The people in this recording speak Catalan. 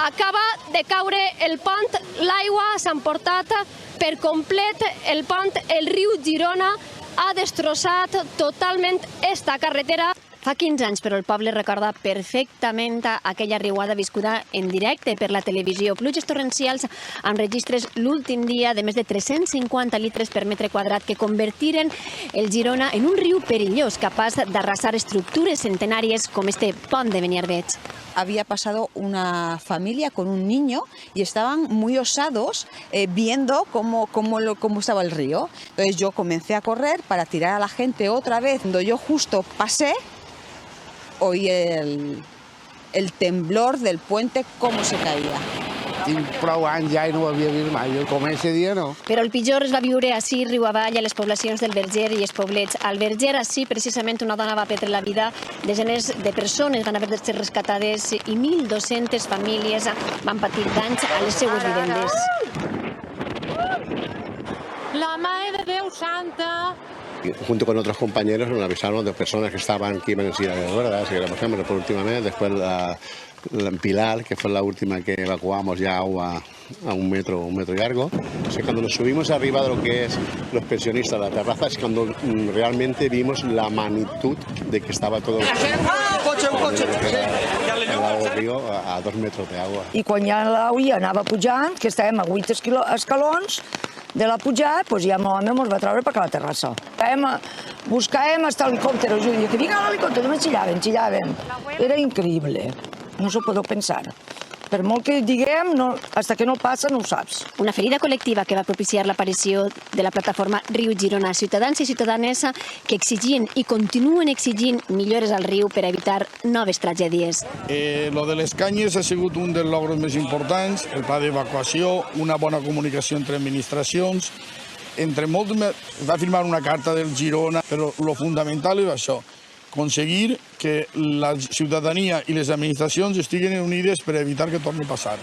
Acaba de caure el pont, l'aigua s'ha emportat per complet el pont, el riu Girona ha destrossat totalment esta carretera. Fa 15 anys, però el poble recorda perfectament aquella riuada viscuda en directe per la televisió. Pluges torrencials amb registres l'últim dia de més de 350 litres per metre quadrat que convertiren el Girona en un riu perillós, capaç d'arrasar estructures centenàries com este pont de Beniarbeig. Había pasado una familia con un niño y estaban muy osados viendo cómo estaba el río. Entonces yo comencé a correr para tirar a la gente otra vez. Cuando yo justo pasé, oí el temblor del puente, cómo se caía. Tinc prou anys ja i no ho havia vist mai, com ese dia no. Però el pitjor es va viure així, riu avall, a les poblacions del Verger i els poblets. Al Verger, així, precisament, una dona va perdre la vida, desenes de persones van haver de ser rescatades i 1.200 famílies van patir danys a les seues vivendes. La Mare de Déu Santa. Junto con otros compañeros nos avisaron de personas que estaban que iban en silla de ruedas, que por última vez, después la Pilar, que fue la última que evacuamos ya agua a un metro y algo. O sea, cuando nos subimos arriba de lo que es los pensionistas, la terraza, es cuando realmente vimos la magnitud de que estaba todo el lago del río a 2 metros de agua. I quan ja l'auia anava pujant, que estàvem a 8 escalons, de la pujada, doncs ja l'home ens va treure per a la terrassa. Buscàvem hasta l'helicòpter, us dic que vinga l'helicòpter, només xillaven. Era increïble, no s'ho podeu pensar. Per molt que diguem, fins que no passa no ho saps. Una ferida col·lectiva que va propiciar l'aparició de la plataforma Riu Girona. Ciutadans i ciutadanes que exigien i continuen exigint millores al riu per evitar noves tragèdies. Lo de les canyes ha sigut un dels logros més importants, el pla d'evacuació, una bona comunicació entre administracions, entre molts va firmar una carta del Girona, però lo fundamental és això, aconseguir que la ciutadania i les administracions estiguin unides per evitar que torni a passar.